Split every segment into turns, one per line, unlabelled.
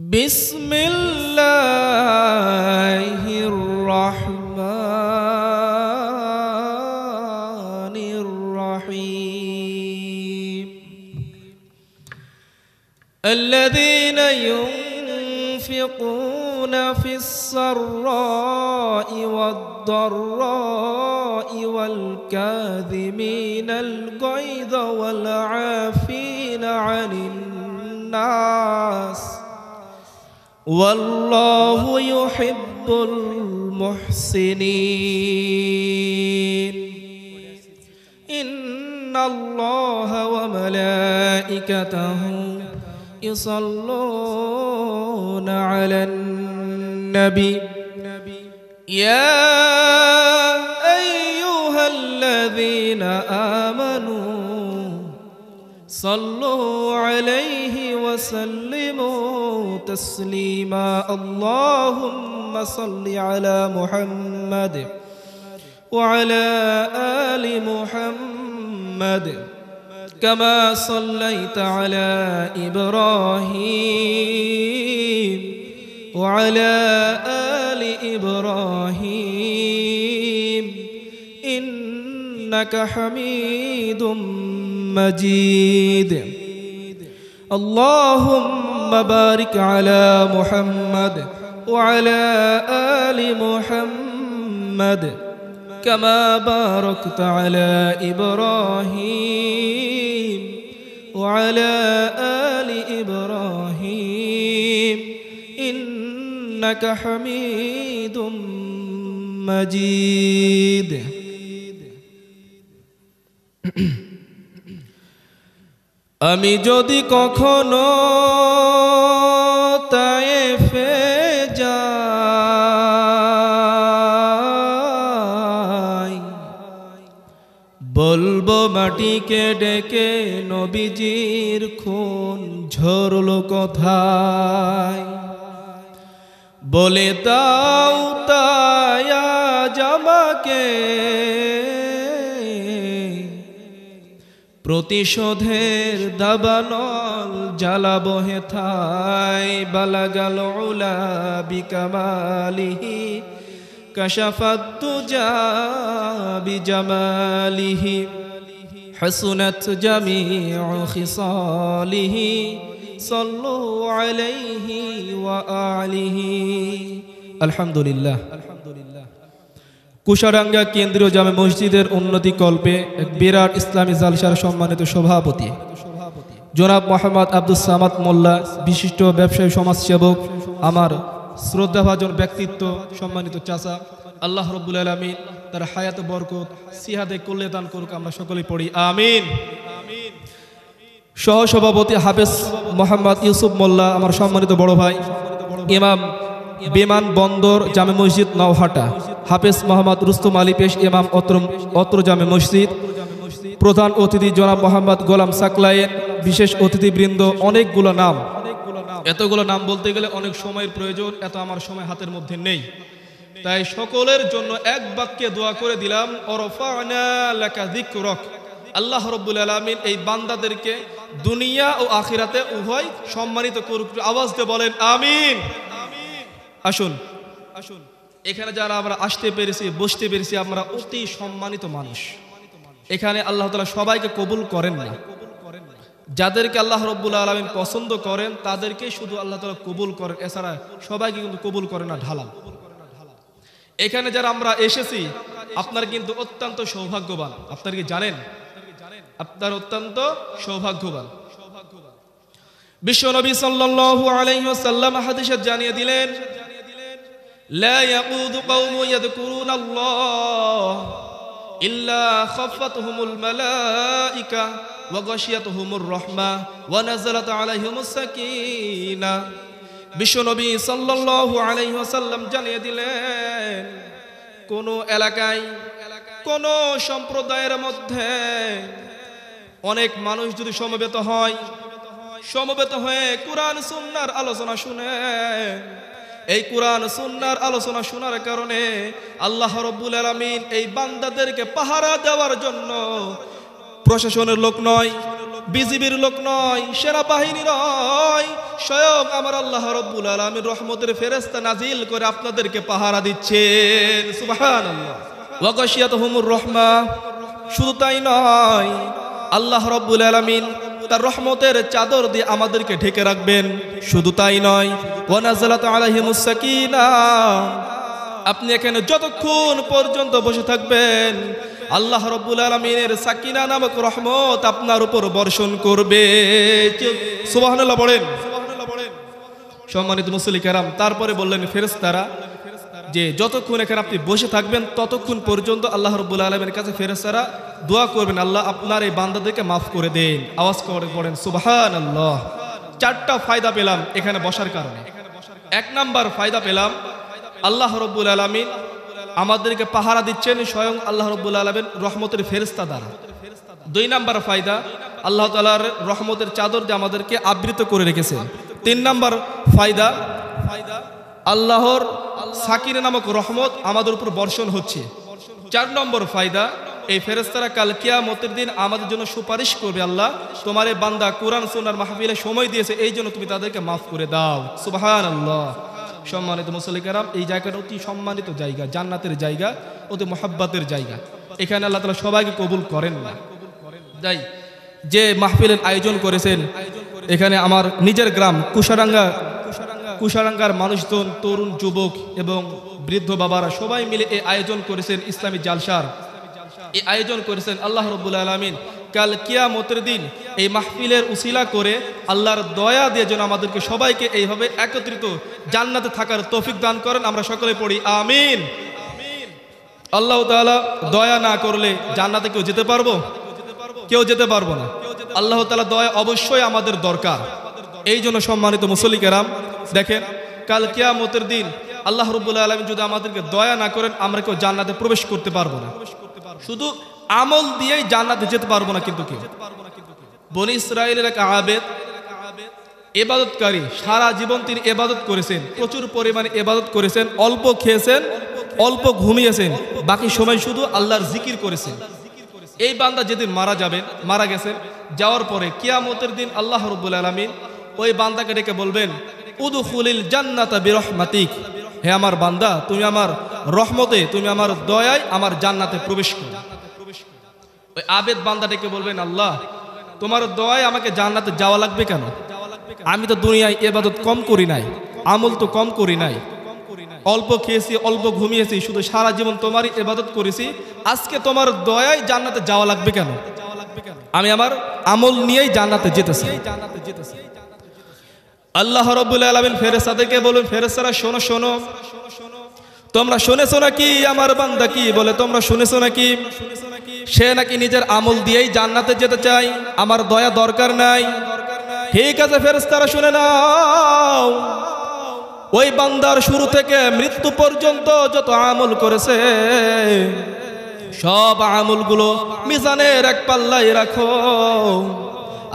بسم الله الرحمن الرحيم الذين ينفقون في السراء والضراء والكاظمين الغيظ والعافين عن الناس والله يحب المحسنين إن الله وملائكته يصلون على النبي يا أيها الذين آمنوا صلوا عليه وسلموا تسليما اللهم صل على محمد وعلى آل محمد كما صليت على إبراهيم وعلى آل إبراهيم إنك حميد مجيد اللهم بارك على محمد وعلى آل محمد كما باركت على إبراهيم وعلى آل إبراهيم إنك حميد مجيد আমি যদি কখনো তায়েফে যাই বলবো মাটিকে ডেকে নবীজির খুন ঝরলো কোথায় বলে দাও তাই আজ আমাকে প্রতিশোধের দাবানল জ্বালাবো হেথায় বালাগাল উলা বিকামালিহি কাশাফাত তুজা বিজামালিহি হাসুনাত জামিউ খিসালিহি সাল্লু আলাইহি ওয়া আলিহি আলহামদুলিল্লাহ কুশারাঙ্গা কেন্দ্রীয় জামে মসজিদের উন্নতি কল্পে এক বিরাট ইসলামী জালসার সম্মানিত সভাপতি জনাব মোহাম্মদ আব্দুস সামাদ মোল্লা বিশিষ্ট ব্যবসায়ী সমাজসেবক আমার শ্রদ্ধাভাজন ব্যক্তিত্ব সম্মানিত চাচা আল্লাহ রাব্বুল আলামিন তার হায়াত বরকত সিহাদে কল্যাণ করুক আমরা সকলেই পড়ি আমিন সহসভাপতি হাফেজ মোহাম্মদ ইউসুফ মোল্লা আমার সম্মানিত বড় ভাই ইমাম বিমান বন্দর জামে মসজিদ নওহাটা হাফেজ মোহাম্মদ রুস্তম আলী পেশ ইমাম অত্র জামে মসজিদ প্রধান অতিথি জনাব মোহাম্মদ গোলাম সাকলায়েন বিশেষ অতিথিবৃন্দ অনেকগুলো নাম এতগুলো নাম বলতে গেলে অনেক সময়ের প্রয়োজন এত আমার সময় হাতের মধ্যে নেই তাই সকলের জন্য এক বাক্যে দোয়া করে দিলাম ওরফা'না লাকা যিকরাক আল্লাহ রাব্বুল আলামিন এই বান্দাদেরকে দুনিয়া ও আখিরাতে উভয় সম্মানিত করুক আওয়াজ দিয়ে বলেন আমিন আসুন আসুন এখানে যারা আমরা আসতে পেরেছি বসতে পেরেছি আমরা অতি সম্মানিত মানুষ এখানে আল্লাহ তাআলা সবাইকে কবুল করেন না যাদেরকে আল্লাহ রাব্বুল আলামিন পছন্দ করেন তাদেরকে শুধু আল্লাহ তাআলা কবুল করেন এছাড়া সবাইকে কিন্তু কবুল করেন না ঢালাল এখানে যারা আমরা এসেছি আপনারা কিন্তু অত্যন্ত সৌভাগ্যবান আপনারা কি জানেন আপনারা অত্যন্ত সৌভাগ্যবান বিশ্বনবী সাল্লাল্লাহু আলাইহি ওয়াসাল্লাম হাদিসে জানিয়ে দিলেন লা ইয়াকুদু কওমুন ইয়াযকুরুনাল্লাহ ইল্লা খাফাতহুমুল মালাইকা ওয়া গাশিয়াতুহুমুর রাহমাহ ওয়া নাযালাত আলাইহিমুস সাকিনাহ বিশ্বনবী সাল্লাল্লাহু আলাইহি ওয়াসাল্লাম জানিয়ে দিলেন কোন এলাকায় কোন সম্প্রদায়ের মধ্যে অনেক মানুষ যদি সমবেত হয়ে কুরআন সুন্নাহর আলোচনা শুনে এই কুরআন সুন্নাহর আলোচনা শোনার কারণে আল্লাহ রাব্বুল আলামিন এই বান্দাদেরকে পাহারা দেওয়ার জন্য প্রশাসনের লোক নয়, বিজিবির লোক নয়, সেনাবাহিনী নয়, স্বয়ং আমার আল্লাহ রাব্বুল আলামিন রহমতের ফেরেশতা নাজিল করে আপনাদেরকে পাহারা দিচ্ছেন। সুবহানাল্লাহ। ওয়া গাশিয়াতুহুমুর রাহমা। শুধু তাই নয়, আল্লাহ রাব্বুল আলামিন তার রহমতের চাদর দিয়ে আমাদেরকে ঢেকে রাখবেন। শুধু তাই নয়, ওয়া নাযালাত আলাইহিমুস সাকিনাহ। আপনি এখানে যতক্ষণ পর্যন্ত বসে থাকবেন আল্লাহ রাব্বুল আলামিনের সাকিনা নামক রহমত আপনার উপর বর্ষণ করবে। সুবহানাল্লাহ বলেন। সম্মানিত মুসল্লি কেরাম, তারপরে বললেন ফেরেশতারা যে যতক্ষণ এখানে আপনি বসে থাকবেন ততক্ষণ পর্যন্ত আল্লাহ রাব্বুল আলামিনের কাছে ফেরেশতারা দোয়া করবেন, আল্লাহ আপনার এই বান্দাদেরকে মাফ করে দেন। আওয়াজ করে পড়েন সুবহানাল্লাহ। চারটা ফায়দা পেলাম এখানে বসার কারণে। এক নাম্বার ফায়দা পেলাম, আল্লাহ রাব্বুল আলামিন আমাদেরকে পাহারা দিচ্ছেন স্বয়ং আল্লাহ রাব্বুল আলামিন রহমতের ফেরেশতা দ্বারা। দুই নাম্বার ফায়দা, আল্লাহ তাআলার রহমতের চাদর দিয়ে আমাদেরকে আবৃত করে রেখেছেন। তিন নাম্বার ফায়দা, আল্লাহর সাকিনা নামক রহমত আমাদের উপর বর্ষণ হচ্ছে। চার নম্বর ফায়দা, এই ফেরেশতারা কাল কিয়ামতের দিন আমাদের জন্য সুপারিশ করবে, আল্লাহ তোমার এই বান্দা কুরআন সুন্নাহর মাহফিলে সময় দিয়েছে, এই জন্য তুমি তাদেরকে মাফ করে দাও। সুবহানাল্লাহ। সম্মানিত মুসল্লি কেরাম, এই জায়গাটা অতি সম্মানিত জায়গা, জান্নাতের জায়গা, অতি মুহাব্বতের জায়গা। এখানে আল্লাহ তাআলা সবাইকে কবুল করেন না। তাই যে মাহফিলের আয়োজন করেছেন, এখানে আমার নিজের গ্রাম কুশারাঙ্গার মানুষজন, তরুণ যুবক এবং বৃদ্ধ বাবারা সবাই মিলে এই আয়োজন করেছেন, ইসলামী জালসার এই আয়োজন করেছেন। আল্লাহ রাব্বুল আলামিন কাল কিয়ামতের দিন এই মাহফিলের উসিলা করে আল্লাহর দয়া দিয়ে যেন আমাদেরকে সবাইকে এইভাবে একত্রিত জান্নাতে থাকার তৌফিক দান করেন। আমরা সকলে পড়ি আমিন। আল্লাহ তাআলা দয়া না করলে জান্নাতে কেউ যেতে পারবো? কেউ যেতে পারবো না। আল্লাহ তাআলা দয়া অবশ্যই আমাদের দরকার। এই জন্য সম্মানিত মুসল্লি কেরাম, দেখেন কাল কিয়ামতের দিন আল্লাহ রাব্বুল আলামিন যদি আমাদেরকে দয়া না করেন আমরা কেউ জান্নাতে প্রবেশ করতে পারবো না। শুধু আমল দিয়েই জান্নাতে যেতে পারবো না। কিন্তু কেউ বনি ইসরাইলের এক আবেদ, ইবাদতকারী, সারা জীবন তিনি ইবাদত করেছেন, প্রচুর পরিমাণে ইবাদত করেছেন, অল্প খেয়েছেন, অল্প ঘুমিয়েছেন, বাকি সময় শুধু আল্লাহর জিকির করেছেন। এই বান্দা যেদিন মারা গেছেন, যাওয়ার পরে কিয়ামতের দিন আল্লাহ রাব্বুল আলামিন ওই বান্দাকে ডেকে বলবেন, উদখুলিল জান্নাতা বিরহমাতিক, হে আমার বান্দা তুমি আমার রহমতে, তুমি আমার দয়ায় আমার জান্নাতে প্রবেশ করো। ওই আবেদ বান্দা ডেকে বলবেন, আল্লাহ তোমার দয়ায় আমাকে জান্নাতে যাওয়া লাগবে কেন? আমি তো দুনিয়ায় ইবাদত কম করি নাই, আমল তো কম করি নাই, অল্প খেয়েছি, অল্প ঘুমিয়েছি, শুধু সারা জীবন তোমারই ইবাদত করেছি, আজকে তোমার দয়ায় জান্নাতে যাওয়া লাগবে কেন? আমি আমার আমল নিয়েই জান্নাতে যেতেছি। আল্লাহ রাব্বুল আলামিন ফেরেশতাদেরকে বলেন, ফেরেশতারা শোনো শোনো, তোমরা শুনেছো নাকি আমার বান্দা কি বলে? তোমরা শুনেছো নাকি সে নাকি নিজের আমল দিয়েই জান্নাতে যেতে চায়, আমার দয়া দরকার নাই। ঠিক আছে ফেরেশতারা শুনে নাও, ওই বান্দার শুরু থেকে মৃত্যু পর্যন্ত যত আমল করেছে সব আমলগুলো মিজানের এক পাল্লায় রাখো।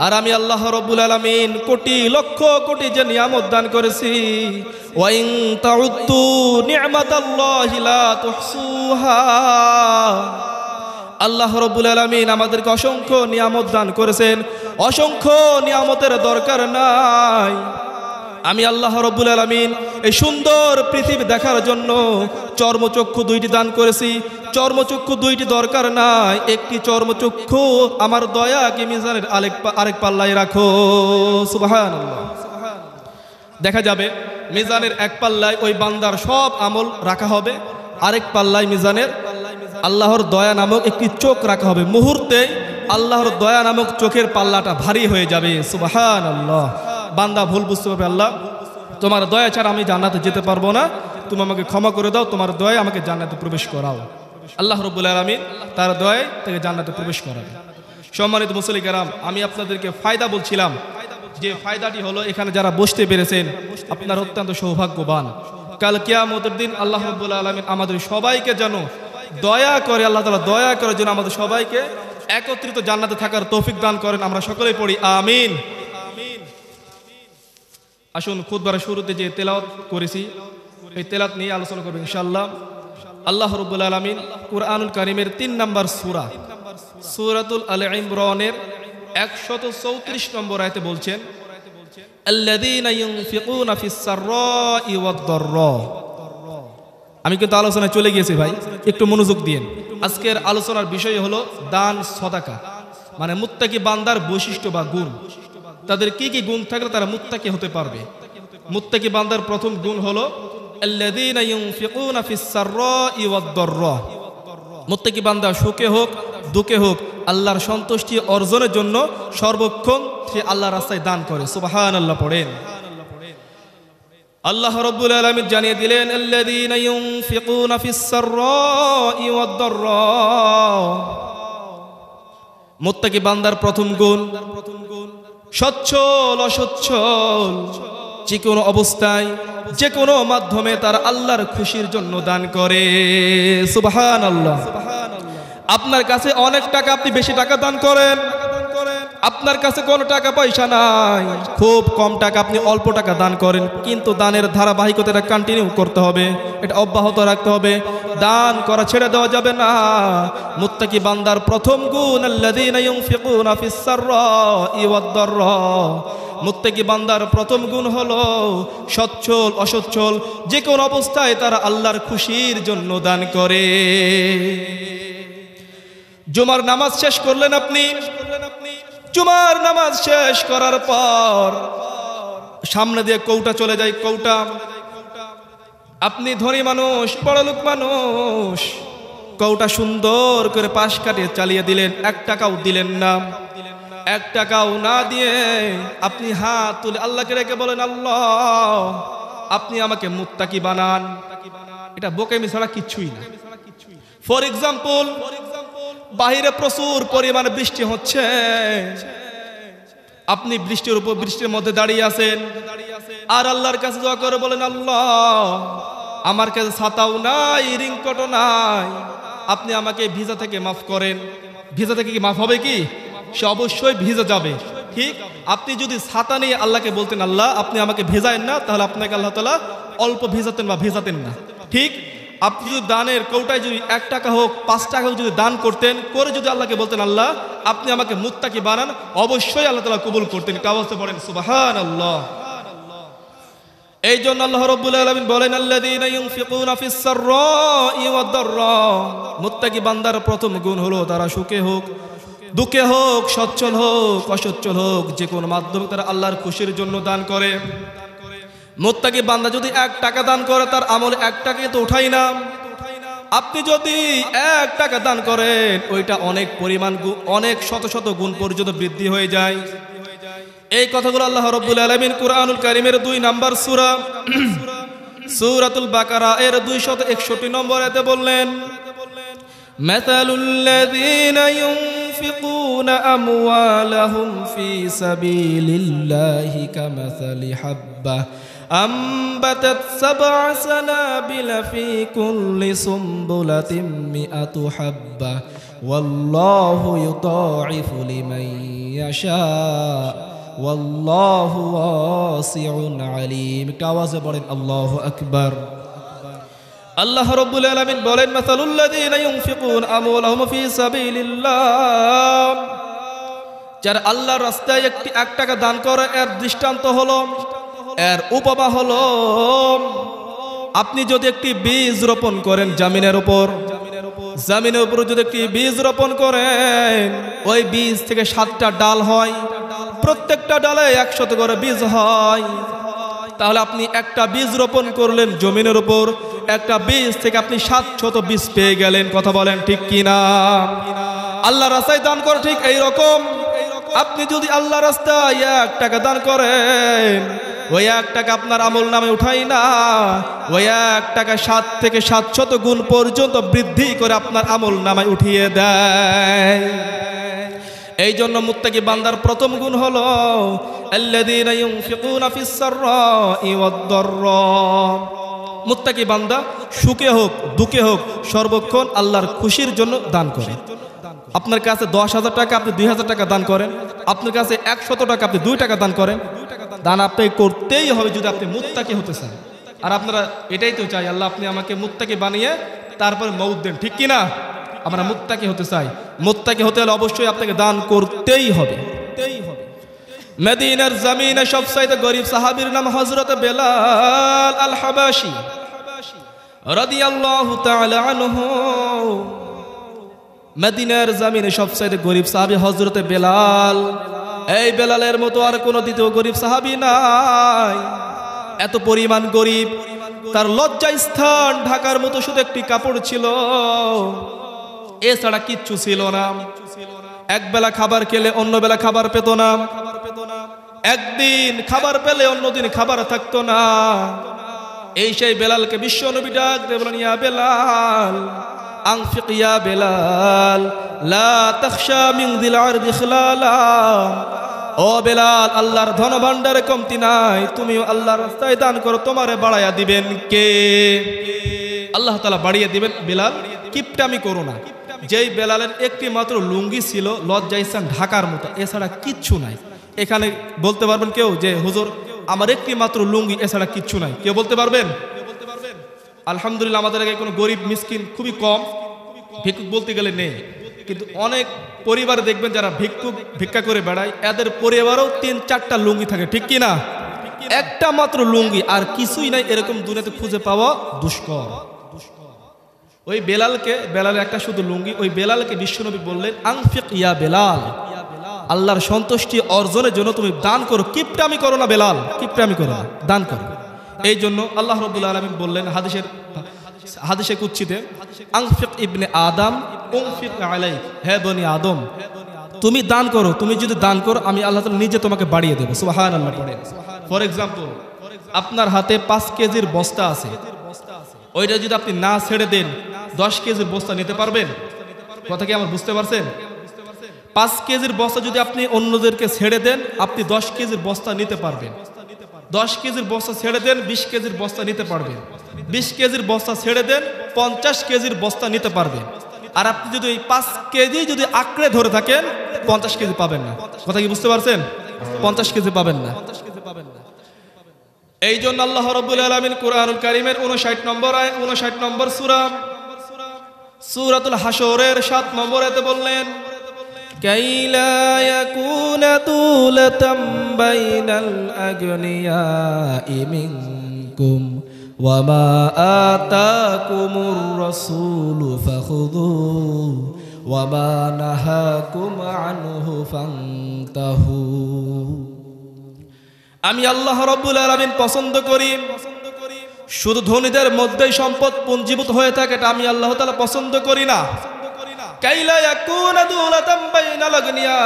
আর আমি আল্লাহ রাব্বুল আলামিন কোটি লক্ষ কোটি যে নিয়ামত দান করেছি, ওয়া ইন তাউদ্দু নি'মাতাল্লাহি লা তুহসুহা, আল্লাহ রাব্বুল আলামিন আমাদেরকে অসংখ্য নিয়ামত দান করেছেন, অসংখ্য নিয়ামতের দরকার নাই। আমি আল্লাহ রাব্বুল আলামিন এই সুন্দর পৃথিবী দেখার জন্য চর্মচক্ষু দুইটি দান করেছি, চর্মচক্ষু দুইটি দরকার নাই, একটি চর্মচক্ষু আমার দয়াকে মিজানের আরেক পাল্লায় রাখো। সুবহানাল্লাহ। দেখা যাবে মিজানের এক পাল্লায় ওই বান্দার সব আমল রাখা হবে, আরেক পাল্লায় মিজানের আল্লাহর দয়া নামক একটি চোখ রাখা হবে। মুহূর্তে আল্লাহর দয়া নামক চোখের পাল্লাটা ভারী হয়ে যাবে। সুবহানাল্লাহ। বান্দা ভুল বুঝতে পারবে, আল্লাহ তোমার দয়া ছাড়া আমি জান্নাতে যেতে পারবো না, তুমি আমাকে ক্ষমা করে দাও, তোমার দয়ায় আমাকে জান্নাতে প্রবেশ করাও। আল্লাহ রাব্বুল আলামিন তার দয়ায় তাকে জান্নাতে প্রবেশ করাবে। সম্মানিত মুসল্লি কেরাম, আমি আপনাদেরকে ফায়দা বলছিলাম, যে ফায়দাটি হলো এখানে যারা বসতে পেরেছেন আপনারা অত্যন্ত সৌভাগ্যবান। কাল কিয়ামতের দিন আল্লাহ রাব্বুল আলামিন আমাদের সবাইকে যেন দয়া করে, আল্লাহ তাআলা দয়া করে যেন আমাদের সবাইকে একত্রিত জান্নাতে থাকার তৌফিক দান করেন। আমরা সকলেই পড়ি আমিন। আসুন খুতবার শুরুতে যে তেলাওয়াত করেছি এই তেলাওয়াত নিয়ে আলোচনা করব ইনশাআল্লাহ। আল্লাহ রাব্বুল আলামিন কুরআনুল কারীমের 3 নম্বর সূরা সূরাতুল আলে ইমরানের 134 নম্বর আয়াতে বলছেন, আল্লাযীনা ইউনফিকুনা ফিস সাররাই ওয়াদ দাররা। আমি কিন্তু আলোচনায় চলে গিয়েছি ভাই, একটু মনোযোগ দিন। আজকের আলোচনার বিষয় হলো দান সাদাকা, মানে মুত্তাকি বান্দার বৈশিষ্ট্য বা গুণ। তাদের কি কি গুণ থাকলে তারা মুত্তাকি হতে পারবে। মুত্তাকি বান্দার প্রথম গুণ হলো আল্লাযীনা ইউনফিকুনা ফিস সাররাই ওয়াদ দাররা। মুত্তাকি বান্দা সুখে হোক দুঃখে হোক আল্লাহর সন্তুষ্টি অর্জনের জন্য সর্বক্ষণ সে আল্লাহর রাস্তায় দান করে। সুবহানাল্লাহ পড়েন। আল্লাহ রাব্বুল আলামিন জানিয়ে দিলেন, আল্লাযীনা ইউনফিকুনা ফিস সাররাই ওয়াদ দাররা। মুত্তাকি বান্দার প্রথম গুণ সচ্ছল অসচ্ছল যে কোনো অবস্থায় যে কোনো মাধ্যমে তার আল্লাহর খুশির জন্য দান করে। সুবহানাল্লাহ। আপনার কাছে অনেক টাকা, আপনি বেশি টাকা দান করেন, আপনার কাছে কোনো টাকা পয়সা নাই, খুব কম টাকা, আপনি অল্প টাকা দান করেন, কিন্তু দানের ধারাবাহিকতা কন্টিনিউ করতে হবে, এটা অব্যাহত রাখতে হবে, দান করা ছেড়ে দেওয়া যাবে না। মুত্তাকি বান্দার প্রথম গুণ আল্লাযীনা ইউনফিকুনা ফিস সাররাই ওয়াদ দাররা। মুত্তাকি বান্দার প্রথম গুণ হলো সচ্ছল অসচ্ছল যে কোনো অবস্থায় তারা আল্লাহর খুশির জন্য দান করে। জুমার নামাজ শেষ করলেন আপনি, জুমার নামাজ শেষ করার পর সামনে দিয়ে কৌটা চলে যায়, কৌটা। আপনি ধনী মানুষ, বড়লোক মানুষ, কৌটা সুন্দর করে পাশ কাটিয়ে চালিয়ে দিলেন, 1 টাকাও দিলেন না। 1 টাকাও না দিয়ে আপনি হাত তুলে আল্লাহকে রেখে বলেন, আল্লাহ আপনি আমাকে মুত্তাকি বানান। এটা বোকামি ছাড়া কিচ্ছুই না। ফর এক্সাম্পল, বাহিরে প্রচুর পরিমাণে বৃষ্টি হচ্ছে, আপনি বৃষ্টির মধ্যে দাঁড়িয়ে আছেন আর আল্লাহর কাছে দোয়া করে বলেন, আল্লাহ আমার কাছে ছাতাও নাই, রিংকটও নাই, আপনি আমাকে ভিজা থেকে মাফ করেন। ভিজা থেকে কি মাফ হবে কি? সে অবশ্যই ভিজে যাবে। ঠিক, আপনি যদি ছাতা নিয়ে আল্লাহকে বলতেন, আল্লাহ আপনি আমাকে ভেজায়েন না, তাহলে আপনাকে আল্লাহ তাআলা অল্প ভিজাতেন বা ভেজাতেন না। ঠিক, আপনি যদি দানের কৌটায় যদি 1 টাকা হোক 5 টাকা হোক যদি দান করতেন, করে যদি আল্লাহকে বলতেন, আল্লাহ আপনি আমাকে মুত্তাকি বানান, অবশ্যই আল্লাহ তাআলা কবুল করতেন। কাওয়াজে পড়েন সুবহানাল্লাহ। এই জন্য আল্লাহ রাব্বুল আলামিন বলেন, আল্লাযীনা ইউনফিকুনা ফিস সাররাই ওয়াদ দাররা। মুত্তাকি বান্দার প্রথম গুণ হলো তারা সুখে হোক দুঃখে হোক, সচ্ছল হোক অসচ্ছল হোক, যে কোনো মাধ্যমে তারা আল্লাহর খুশির জন্য দান করে। মুত্তাকি বান্দা যদি 1 টাকা দান করে তার আমল 1 টাকাই তো উঠাই না। আপনি যদি 1 টাকা দান করেন ওইটা অনেক পরিমাণ অনেক শত শত গুণ পর্যন্ত বৃদ্ধি হয়ে যায়। এই কথাগুলো আল্লাহ রাব্বুল আলামিন কুরআনুল কারীমের 2 নম্বর সূরা সূরাতুল বাকারা এর 261 নম্বর আয়াতে বললেন, মাসালুল লাযীনা ইউনফিকুনা আমওয়ালাহুম ফি সাবিলিল্লাহি কামাসালি হাব্বা أنبتت 7 سنابل في كل سنبلة 100 حبة والله يضاعف لمن يشاء والله واسع عليم। কাওয়াজে বলেন আল্লাহু আকবার। আল্লাহ রাব্বুল আলামিন বলেন, মাসালুল লাযীনা ইউনফিকুনা আমওয়ালাহুম ফি সাবিলিল্লাহ। যারা আল্লাহর রাস্তায় 1 টাকা দান করে এর দৃষ্টান্ত হলো, এর উপমা হলো, আপনি যদি একটি বীজ রোপণ করেন জমিনের উপর যদি একটি বীজ রোপণ করেন, ওই বীজ থেকে 7টা ডাল হয়, প্রত্যেকটা ডালে 100 করে বীজ হয়। তাহলে আপনি একটা বীজ রোপণ করলেন জমিনের উপর, একটা বীজ থেকে আপনি 700 বীজ পেয়ে গেলেন। কথা বলেন ঠিক কিনা? আল্লাহর রাস্তায় দান করে ঠিক এই রকম। আপনি যদি আল্লাহর রাস্তায় 1 টাকা দান করেন, ওই 1 টাকা আপনার আমল নামে উঠাই না, ওই 1 টাকা 7 থেকে 700 গুণ পর্যন্ত বৃদ্ধি করে আপনার আমল নামায় উঠিয়ে দেয়। এই জন্য মুত্তাকি বান্দার প্রথম গুণ হলো আল্লাযীনা ইউনফিকুনা ফিস সাররাই ওয়াদ দাররা। মুত্তাকি বান্দা সুখে হোক দুঃখে হোক সর্বক্ষণ আল্লাহর খুশির জন্য দান করে। আপনার কাছে 10,000 টাকা, আপনি 2,000 টাকা দান করেন, আপনার কাছে 100 টাকা, আপনি 2 টাকা দান করেন, দান আপনি করতেই হবে যদি আপনি মুত্তাকি হতে চান। আর আপনারা এটাই তো চাই, আল্লাহ আপনি আমাকে মুত্তাকি বানিয়ে তারপরে মউত দেন, ঠিক কিনা? আমরা মুত্তাকি হতে চাই। মুত্তাকি হতে হলে অবশ্যই আপনাকে দান করতেই হবে। মদিনার জমিনে সবচাইতে গরিব সাহাবীর নাম হযরত বেলাল আল হাবাশী রাদিয়াল্লাহু তাআলা আনহু। মদিনার জমিনে সবচাইতে গরিব সাহাবী হযরত বেলাল। এই বেলালের মতো আর কোনো দ্বিতীয় গরিব সাহাবী নাই। এত পরিমাণ গরিব, তার লজ্জা স্থান ঢাকার মতো শুধু একটি কাপড় ছিল, এছাড়া কিচ্ছু ছিল না। এক বেলা খাবার খেলে অন্য বেলা খাবার পেত না, একদিন খাবার পেলে অন্যদিন খাবার থাকতো না। এই সেই বেলালকে বিশ্ব নবী ডাক দিয়ে বলেন, ইয়া বেলাল আনফিক ইয়া বেলাল লা তাখশা মিন যিল আরদি খিলালা। ও বেলাল, আল্লাহর ধন ভান্ডারে কমতি নাই, তুমিও আল্লাহর রাস্তায় দান করো, তোমারে বাড়াইয়া দিবেন কে? আল্লাহ তাআলা বাড়িয়ে দিবেন। বেলাল কিপটামি করো না। যেই বেলালের একটি মাত্র লুঙ্গি ছিল লজ্জা স্থান ঢাকার মতো, এছাড়া কিচ্ছু নাই। এখানে বলতে পারবেন কেউ যে হুজুর আমার একটি মাত্র লুঙ্গি, এছাড়া কিচ্ছু নাই? কেউ বলতে পারবেন? আলহামদুলিল্লাহ আমাদের আগে কোনো গরিব মিসকিন খুবই কম, ভিক্ষুক বলতে গেলে নেই। কিন্তু অনেক পরিবারে দেখবেন যারা ভিক্ষা করে বেড়ায়, এদের পরিবারেও ৩-৪টা লুঙ্গি থাকে, ঠিক কি না? একটা মাত্র লুঙ্গি আর কিছুই নাই, এরকম দুনিয়াতে খুঁজে পাওয়া দুষ্কর। ওই বেলালের একটা শুধু লুঙ্গি, ওই বেলালকে বিশ্বনবী বললেন, আনফিক ইয়া বেলাল, আল্লাহর সন্তুষ্টি অর্জনের জন্য তুমি দান করো, কিপটামি করো না বেলাল, কিপটামি করো না, দান করো। এই জন্য আল্লাহ রাব্বুল আলামিন বললেন হাদিসে কুদসিতে, আনফিক ইবনে আদম উনফিক আলাইক, হে বনি আদম তুমি দান করো, তুমি যদি দান করো আমি আল্লাহ তাআলা নিজে তোমাকে বাড়িয়ে দেব। সুবহানাল্লাহ পড়েন। ফর এক্সাম্পল, আপনার হাতে 5 কেজির বস্তা আছে, ওইটা যদি আপনি না ছেড়ে দেন 10 কেজির বস্তা নিতে পারবেন? কথা কি আমার বুঝতে পারছেন? 5 কেজির বস্তা যদি আপনি অন্যদেরকে ছেড়ে দেন, আপনি 10 কেজির বস্তা নিতে পারবেন। 10 কেজির বস্তা ছেড়ে দেন, 20 কেজির বস্তা নিতে পারবেন। 20 কেজির বস্তা ছেড়ে দেন, 50 কেজির বস্তা নিতে পারবেন। আর আপনি যদি এই 5 কেজি যদি আঁকড়ে ধরে থাকেন, 50 কেজি পাবেন না। কথা কি বুঝতে পারছেন? 50 কেজি পাবেন না। এই জন্য আল্লাহ রাব্বুল আলামিন কুরআনুল কারীমের 59 নম্বর সূরাতুল হাশরের 7 নম্বর আয়াতে বললেন, কাইলা ইয়াকুনা তুলাতাম বাইনাল আগনিয়াই মিনকুম ওয়া মা আতাকুমুর রাসূলু ফাখুযুহু ওয়া মা নাহাকুম আনহু ফান্তাহু। আমি আল্লাহ রাব্বুল আলামিন পছন্দ করি শুধু ধনীদের মধ্যেই সম্পদ পুঞ্জীভূত হয়ে থাকে, এটা আমি আল্লাহ তাআলা পছন্দ করি না। কাইলা ইয়াকুনা দুলাতাম বাইনাল আগনিয়া,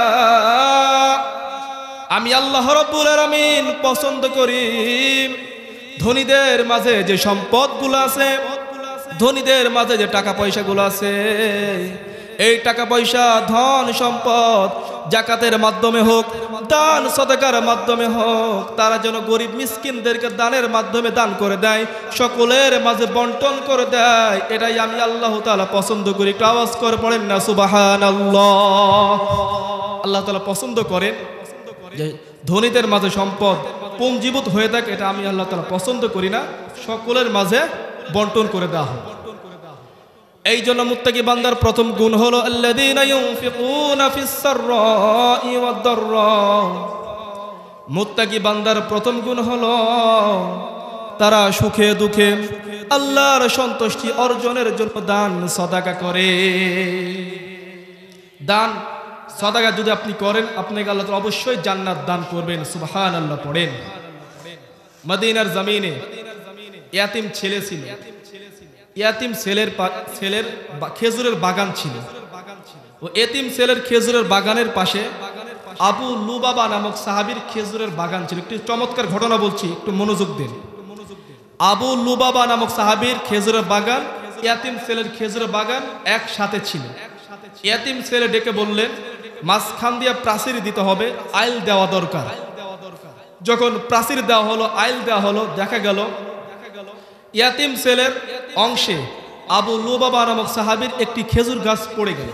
আমি আল্লাহ রাব্বুল আলামিন পছন্দ করি ধনীদের মাঝে যে সম্পদগুলো আছে, ধনীদের মাঝে যে টাকা পয়সাগুলো আছে, এই টাকা পয়সা ধন সম্পদ জাকাতের মাধ্যমে হোক, দান সদকার মাধ্যমে হোক, তারা যেন গরিব মিসকিনদেরকে দানের মাধ্যমে দান করে দেয়, সকলের মাঝে বন্টন করে দেয়, এটাই আমি আল্লাহ তাআলা পছন্দ করি। একটু আওয়াজ করে পড়েন না সুবহানাল্লাহ। আল্লাহ তাআলা পছন্দ করেন যে ধনীদের মাঝে সম্পদ পুঞ্জীভূত হয়ে থাকে, এটা আমি আল্লাহ তাআলা পছন্দ করি না, সকলের মাঝে বন্টন করে দেওয়া হয়। এই জন্য মুত্তাকি বান্দার প্রথম গুণ হলো আল্লাযীনা ইউনফিকুনা ফিস সাররাই ওয়াদ দাররা। মুত্তাকি বান্দার প্রথম গুণ হলো তারা সুখে দুঃখে আল্লাহর সন্তুষ্টি অর্জনের জন্য দান সদাকা করে। দান সদাকা যদি আপনি করেন, আপনাকে আল্লাহ তাআলা অবশ্যই জান্নাত দান করবেন। সুবহানাল্লাহ পড়েন। মদিনার জমিনে ইয়াতিম ছেলে ছিল, ইয়াতিম ছেলের খেজুরের বাগান ছিল। ও এতিম ছেলের খেজুরের বাগানের পাশে আবু লুবাবা নামক সাহাবীর খেজুরের বাগান ছিল। একটি চমৎকার ঘটনা বলছি, একটু মনোযোগ দিন। আবু লুবাবা নামক সাহাবীর খেজুরের বাগান, ইয়াতিম ছেলের খেজুরের বাগান একসাথে ছিল। ইয়াতিম ছেলে ডেকে বললেন, মাঝখান দিয়ে প্রাচীর দিতে হবে, আইল দেওয়া দরকার। যখন প্রাচীর দেওয়া হলো, আইল দেওয়া হলো, দেখা গেল ইয়াতিম ছেলের অংশে আবু লুবাবা নামক সাহাবীর একটি খেজুর গাছ পড়ে গেল।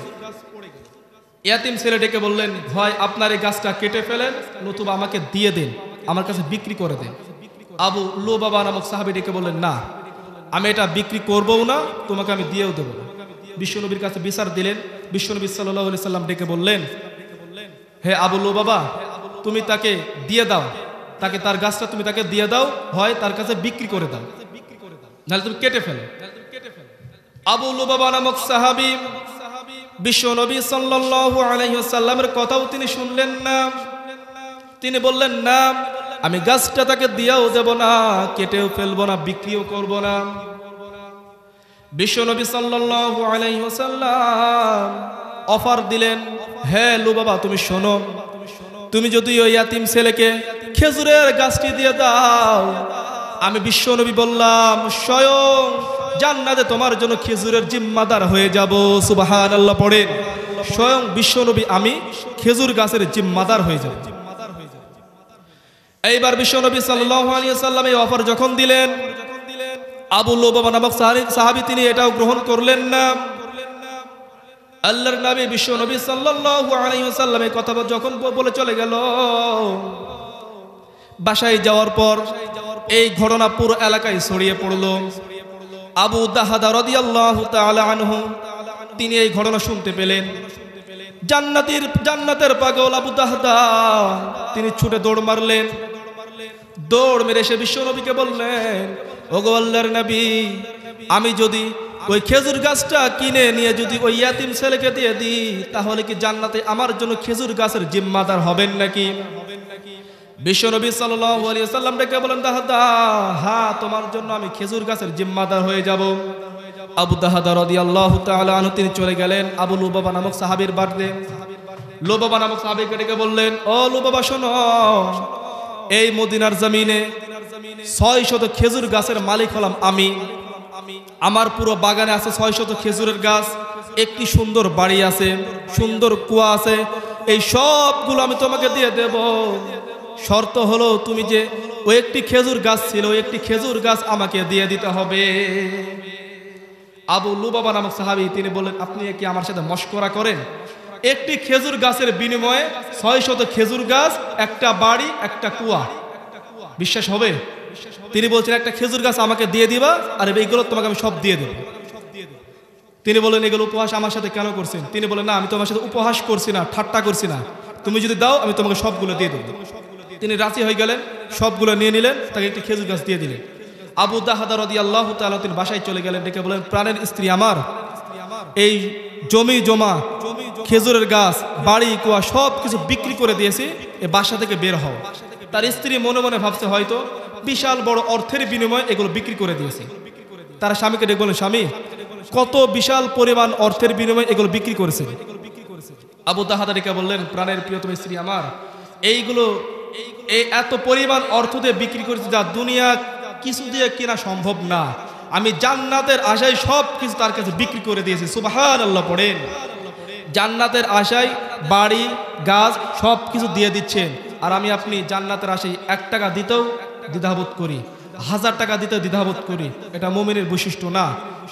ইয়াতিম ছেলে ডেকে বললেন, হয় আপনার এই গাছটা কেটে ফেলেন, নতুবা আমাকে দিয়ে দেন, আমার কাছে বিক্রি করে দেন। আবু লুবাবা নামক সাহাবী ডেকে বললেন, না, আমি এটা বিক্রি করবও না, তোমাকে আমি দিয়েও দেবো না। বিশ্বনবীর কাছে বিচার দিলেন। বিশ্বনবী সাল্লাল্লাহু আলাইহি সাল্লাম ডেকে বললেন, হে আবু লুবাবা, তুমি তাকে দিয়ে দাও, তাকে তার গাছটা তুমি তাকে দিয়ে দাও, হয় তার কাছে বিক্রি করে দাও, নাহলে তুমি কেটে ফেলো। আবু লুবাবা নামক সাহাবী বিশ্বনবী সাল্লাল্লাহু আলাইহি ওয়াসাল্লামের কথাও তিনি শুনলেন না। তিনি বললেন, না, আমি গাছটা তাকে দিয়েও দেব না, কেটেও ফেলবো না, বিক্রিও করব না। বিশ্বনবী সাল্লাল্লাহু আলাইহি ওয়াসাল্লাম অফার দিলেন, হে লুবাবা, তুমি শোনো, তুমি যদি ওই ইয়াতিম ছেলেকে খেজুরের গাছটি দিয়ে দাও, আমি বিশ্বনবী বললাম স্বয়ং জান্নাতে তোমার জন্য খেজুরের জিম্মাদার হয়ে যাব। সুবহানাল্লাহ পড়েন। স্বয়ং বিশ্বনবী আমি খেজুর গাছের জিম্মাদার হয়ে যাব। এইবার বিশ্বনবী সাল্লাল্লাহু আলাইহি ওয়াসাল্লাম এই অফার যখন দিলেন, আবু লুবাবা নামক সাহাবী তিনি এটাও গ্রহণ করলেন না। আল্লাহর নবী বিশ্বনবী সাল্লাল্লাহু আলাইহি ওয়াসাল্লাম এই কথা যখন বলে চলে গেল, বাসায় যাওয়ার পর এই ঘটনা পুরো এলাকায় ছড়িয়ে পড়ল। আবু দাহাদা রাদিয়াল্লাহু তাআলা আনহু তিনি এই ঘটনা শুনতে পেলেন। জান্নাতের পাগল আবু দাহাদা তিনি ছুটে দৌড় মারলেন। দৌড় মেরে এসে বিশ্বনবীকে বললেন, ওগো আল্লাহর নবী, আমি যদি ওই খেজুর গাছটা কিনে নিয়ে যদি ওই ইয়াতিম ছেলেকে দিয়ে দিই, তাহলে কি জান্নাতে আমার জন্য খেজুর গাছের জিম্মাদার হবেন নাকি? বিশ্বনবী সাল্লাল্লাহু আলাইহি ওয়াসাল্লাম ডেকে বলেন, দাহাদা, হ্যাঁ, তোমার জন্য আমি খেজুর গাছের জিম্মাদার হয়ে যাব। আবু দাহাদা রাদিয়াল্লাহু তাআলা আনহু তিনি চলে গেলেন আবু লুবাবা নামক সাহাবীর বাড়িতে। লুবাবা নামক সাহাবীকে ডেকে বললেন, ও লুবাবা, শোনো, এই মদিনার জমিনে 600 খেজুর গাছের মালিক হলাম আমি। আমার পুরো বাগানে আছে 600 খেজুরের গাছ, একটি সুন্দর বাড়ি আছে, সুন্দর কুয়া আছে, এই সবগুলো আমি তোমাকে দিয়ে দেব। শর্ত হলো তুমি যে ওই একটি খেজুর গাছ ছিল, ওই একটি খেজুর গাছ আমাকে দিয়ে দিতে হবে। আবু লুবাবা নামক সাহাবী তিনি বললেন, আপনি কি আমার সাথে মশকরা করেন? একটি খেজুর গাছের বিনিময়ে 600 খেজুর গাছ, একটা বাড়ি, একটা কুয়া, বিশ্বাস হবে? তিনি বলছেন, একটা খেজুর গাছ আমাকে দিয়ে দিবা, আর এইগুলো তোমাকে আমি সব দিয়ে দেব। তিনি বলেন, এগুলো উপহাস আমার সাথে কেন করছেন? তিনি বলেন, না, আমি তোমার সাথে উপহাস করছি না, ঠাট্টা করছি না, তুমি যদি দাও আমি তোমাকে সবগুলো দিয়ে দেবো। তিনি রাজি হয়ে গেলেন, সবগুলো নিয়ে নিলেন, তাকে একটি খেজুর গাছ দিয়ে দিলেন। আবু দাহাদা রাদিয়াল্লাহু তাআলা তিনি বাসায় চলে গেলেন, ডেকে বলেন, প্রাণের স্ত্রী আমার, এই জমি জমা খেজুরের গাছ, বাড়ি, কুয়া সব কিছু বিক্রি করে দিয়েছি, এই বাসা থেকে বের হও। তার স্ত্রী মনে মনে ভাবছে হয়তো বিশাল বড় অর্থের বিনিময়ে এগুলো বিক্রি করে দিয়েছে। তারা স্বামীকে ডেকে বলেন, স্বামী, কত বিশাল পরিমাণ অর্থের বিনিময়ে এগুলো বিক্রি করেছে? আবু দাহাদা ডেকে বললেন, প্রাণের প্রিয়তম স্ত্রী আমার, এইগুলো এই এত পরিমাণ অর্থ দিয়ে বিক্রি করেছে যা দুনিয়া কিছু দিয়ে কেনা সম্ভব না। আমি জান্নাতের আশায় সব কিছু তার কাছে বিক্রি করে দিয়েছি। সুবহানাল্লাহ পড়েন। জান্নাতের আশায় বাড়ি, গাছ সব কিছু দিয়ে দিচ্ছেন, আর আমি আপনি জান্নাতের আশায় 1 টাকা দিতেও দ্বিধাবোধ করি, 1000 টাকা দিতেও দ্বিধাবোধ করি। এটা মুমিনের বৈশিষ্ট্য না।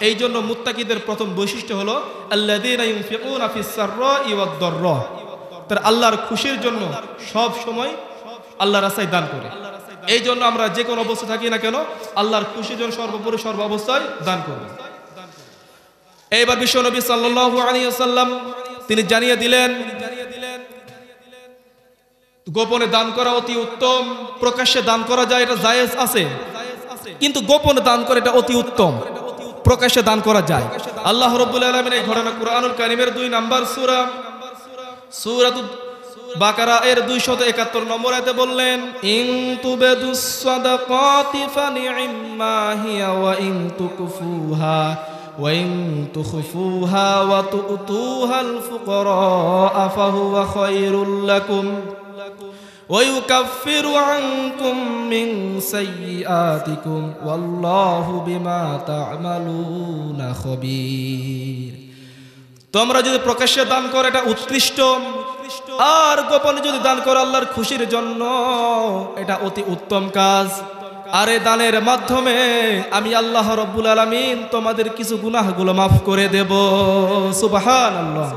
এই জন্য মুত্তাকিদের প্রথম বৈশিষ্ট্য হলো আল্লাযীনা ইউনফিকুনা ফিস সাররাই ওয়াদ দাররা, তারা আল্লাহর খুশির জন্য সব সময় আল্লাহর রাস্তায় দান করে। এই জন্য আমরা যে কোনো অবস্থা থাকি না কেন, আল্লাহর খুশির জন্য সর্বোপরি সর্ব অবস্থায় দান করব। এইবার বিশ্বনবী সাল্লাল্লাহু আলাইহি ওয়াসাল্লাম তিনি জানিয়ে দিলেন, গোপনে দান করা অতি উত্তম, প্রকাশ্যে দান করা যায়, এটা জায়েজ আছে, কিন্তু গোপনে দান করা এটা অতি উত্তম, প্রকাশ্যে দান করা যায়। আল্লাহ রাব্বুল আলামিন এই ঘটনা কুরআনুল কারীমের 2 নম্বর সূরা সূরাতুল বাকারা এর 271 নম্বর আয়াতে বললেন, ইন তুবদুস সাদাকাতি ফানি'ম্মা হিয়া ওয়া ইন তুকফুহা ওয়া ইন তুখফুহা ওয়া তু'তুহাল ফুকারা ফাহুয়া খায়রুল লাকুম ওয়া ইউকাফিরু আনকুম মিন সাইয়্যাতিকুম ওয়াল্লাহু বিমা তা'মালুনা খাবীর। তোমরা যদি প্রকাশ্যে দান করো এটা উৎকৃষ্ট, আর গোপনে যদি দান করো আল্লাহর খুশির জন্য এটা অতি উত্তম কাজ। আর এই দানের মাধ্যমে আমি আল্লাহ রাব্বুল আলামিন তোমাদের কিছু গুনাহগুলো মাফ করে দেব। সুবহানাল্লাহ।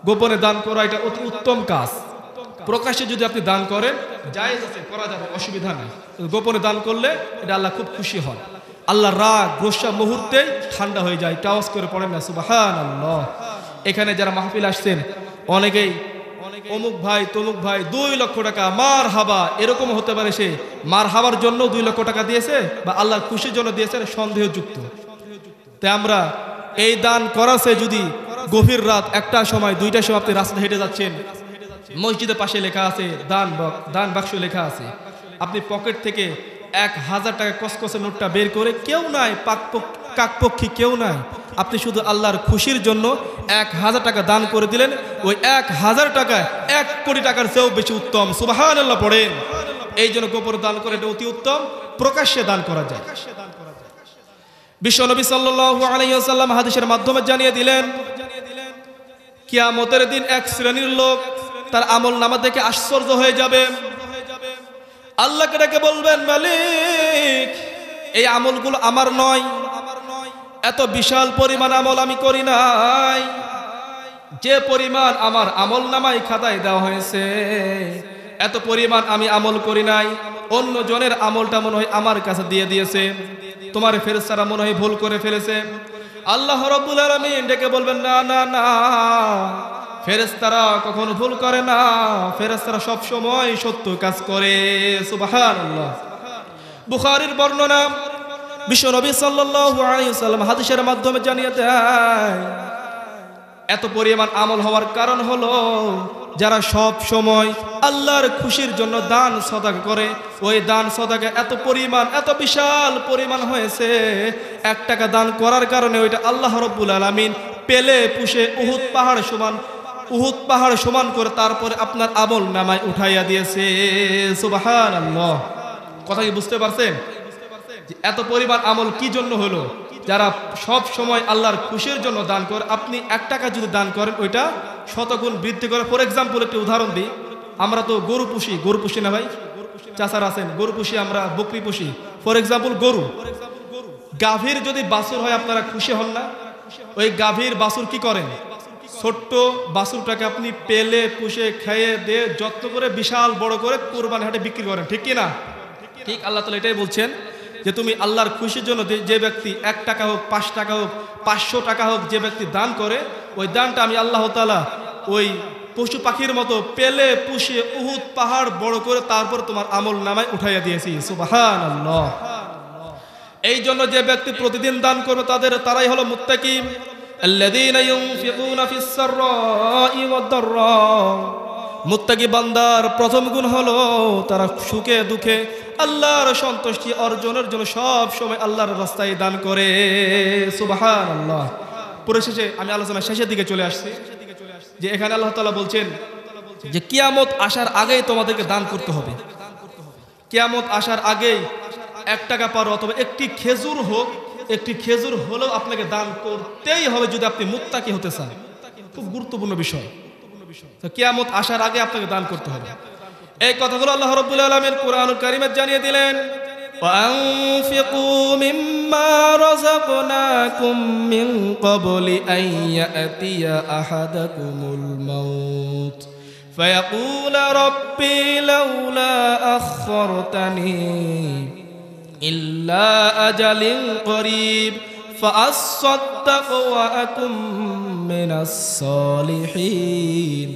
গোপনে দান করা এটা অতি উত্তম কাজ। প্রকাশ্যে যদি আপনি দান করেন জায়েজ আছে, করা যাবে, অসুবিধা নাই। গোপনে দান করলে এটা আল্লাহ খুব খুশি হন। আল্লাহর রাগ গোসা মুহূর্তেই ঠান্ডা হয়ে যায়। আওয়াজ করে পড়েন না সুবহানাল্লাহ। এখানে যারা মাহফিল আসছেন অনেকেই অমুক ভাই তমুক ভাই 2 লক্ষ টাকা মার হাবা, এরকম হতে পারে সে মার হাবার জন্য 2 লক্ষ টাকা দিয়েছে বা আল্লাহর খুশির জন্য দিয়েছে, সন্দেহযুক্ত। তাই আমরা এই দান করাছে যদি গভীর রাত 1টার সময় 2টার সময় আপনি রাস্তা হেঁটে যাচ্ছেন, মসজিদের পাশে লেখা আছে দান বাক্স লেখা আছে, আপনি পকেট থেকে 1000 টাকা কসকসে নোটটা বের করে, কেউ নাই কাকপক্ষী কেউ নাই, আপনি শুধু আল্লাহর খুশির জন্য 1000 টাকা দান করে দিলেন। ওই 1000 টাকা 1 কোটি টাকার চেয়েও বেশি উত্তম। সুবহানাল্লাহ পড়েন। এই জন্য গোপনে দান করে এটা অতি উত্তম, প্রকাশ্যে দান করা যায়। বিশ্বনবী সাল্লাল্লাহু আলাইহি ওয়াসাল্লাম হাদিসের মাধ্যমে জানিয়ে দিলেন, কিয়ামতের দিন এক শ্রেণীর লোক তার আমল নামা দেখে আশ্চর্য হয়ে যাবে, আল্লাহকে ডেকে বলবেন, মালিক এই আমলগুলো আমার নয়, এত বিশাল পরিমাণ আমল আমি করি নাই, যে পরিমাণ আমার আমল নামাই খাতায় দেওয়া হয়েছে এত পরিমাণ আমি আমল করি নাই, অন্য জনের আমলটা মনে হয় আমার কাছে দিয়ে দিয়েছে, তোমার ফেরেশতারা মনে হয় ভুল করে ফেলেছে। আল্লাহ রাব্বুল আলামিন ডেকে বলবেন, না না না, ফেরেশতারা কখনো ভুল করে না, ফেরেশতারা সব সময় সত্য কাজ করে। সুবহানাল্লাহ। বুখারীর বর্ণনা, বিশ্বনবী সাল্লাল্লাহু আলাইহি ওয়াসাল্লাম হাদিসের মাধ্যমে জানিয়ে দেয়, এত পরিমাণ আমল হওয়ার কারণ হলো যারা সব সময় আল্লাহর খুশির জন্য দান সদকা করে, ওই দান সদকা এত পরিমাণ এত বিশাল পরিমাণ হয়েছে, 1 টাকা দান করার কারণে ওইটা আল্লাহ রাব্বুল আলামিন পেলে পুষে উহুদ পাহাড় সমান করে তারপরে আপনার আমল নামায় উঠাইয়া দিয়েছে। সুবহানাল্লাহ। কথা কি বুঝতে পারছেন? এত পরিমাণ আমল কি জন্য হলো? যারা সব সময় আল্লাহর খুশির জন্য দান করে, আপনি 1 টাকা যদি দান করেন ওইটা শতগুণ বৃদ্ধি করে। ফর এক্সাম্পল একটি উদাহরণ দিই, আমরা তো গরু পুষি না ভাই, চাচারা আছেন, গরু পুষি, আমরা বকরি পুষি। ফর এক্সাম্পল গরু, গাভীর যদি বাছুর হয় আপনারা খুশি হন না? ওই গাভীর বাছুর কি করেন? ছোট্ট বাছুরটাকে আপনি পেলে পুষে খেয়ে দিয়ে যত্ন করে বিশাল বড় করে কুরবানি হাটে বিক্রি করেন, ঠিক কি না? ঠিক আল্লাহ তাআলা এটাই বলছেন যে তুমি আল্লাহর খুশির জন্য যে ব্যক্তি 1 টাকা হোক 5 টাকা হোক 500 টাকা হোক যে ব্যক্তি দান করে, ওই দানটা আমি আল্লাহ তাআলা ওই পশু পাখির মতো পেলে পুষে উহুদ পাহাড় বড় করে তারপর তোমার আমল নামায় উঠাইয়া দিয়েছি। সুবহানাল্লাহ। এই জন্য যে ব্যক্তি প্রতিদিন দান করবে তারাই হলো মুত্তাকি। আল্লাযীনা ইউনফিকুনা ফিস সাররাই ওয়াদ দাররা। মুত্তাকি বান্দার প্রথম গুণ হলো তারা সুখে দুঃখে আল্লাহর সন্তুষ্টি অর্জনের জন্য সব সময় আল্লাহর রাস্তায় দান করে। সুবহানাল্লাহ। পরিশেষে আমি আলোচনা শেষের দিকে চলে আসছি, যে এখানে আল্লাহ তাআলা বলছেন যে কিয়ামত আসার আগেই তোমাদেরকে দান করতে হবে। কিয়ামত আসার আগেই 1 টাকা পারো অথবা একটি খেজুর হলেও আপনাকে দান করতেই হবে যদি আপনি মুত্তাকি হতে চান। খুব গুরুত্বপূর্ণ বিষয়। তো কিয়ামত আসার আগে আপনাকে দান করতে হবে। এই কথাগুলো আল্লাহ রাব্বুল আলামিন কুরআনুল কারীমে জানিয়ে দিলেন, ওয়ানফিকু মিম্মা রাযাকনাকুম মিন ক্বাবলি আন ইয়াতিয়া আহাদাকুমুল মাউত ফায়াকুলা রাব্বি লাউলা আখখারতানি ইল্লা আজালিন করিব ফাআসসাদ্দাক ওয়া আকুম মিনাস সালিহিন।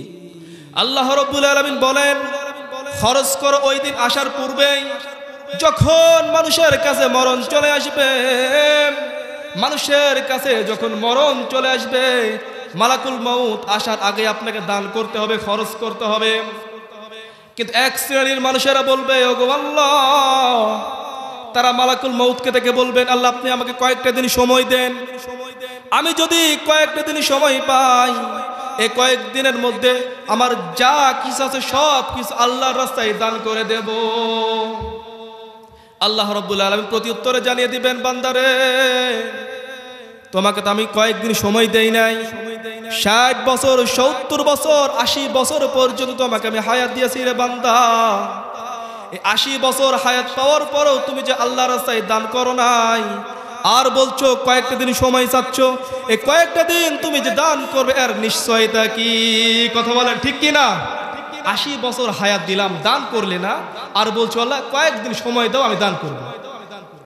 আল্লাহ রাব্বুল আলামিন বলেন, খরচ করো ওই দিন আসার পূর্বেই, যখন মানুষের কাছে মরণ চলে আসবে। মানুষের কাছে যখন মরণ চলে আসবে, মালাকুল মউত আসার আগে আপনাকে দান করতে হবে, খরচ করতে হবে। কিন্তু এক শ্রেণীর মানুষেরা বলবে, ওগো আল্লাহ, তারা মালাকুল মউতকে থেকে বলবেন, আল্লাহ আপনি আমাকে কয়েকটা দিন সময় দেন, আমি যদি কয়েকটা দিন সময় পাই, এই কয়েকদিনের মধ্যে আমার যা কিছু আছে সব কিছু আল্লাহর রাস্তায় দান করে দেব। আল্লাহ রাব্বুল আলামিন প্রত্যুত্তরে জানিয়ে দিবেন, বান্দারে তোমাকে তো আমি কয়েকদিন সময় দেই নাই, 60 বছর 70 বছর 80 বছর পর্যন্ত তোমাকে আমি হায়াত দিয়েছি রে বান্দা। এই 80 বছর হায়াত পাওয়ার পরেও তুমি যে আল্লাহর রাস্তায় দান করো নাই, আর বলছো কয়েকটা দিন সময় চাচ্ছ, এই কয়েকটা দিন তুমি যে দান করবে এর নিশ্চয়তা কি? কথা বলেন ঠিক কি না? 80 বছর হায়াত দিলাম, দান করলে না, আর বলছো আল্লাহ কয়েকদিন সময় দাও আমি দান করবো।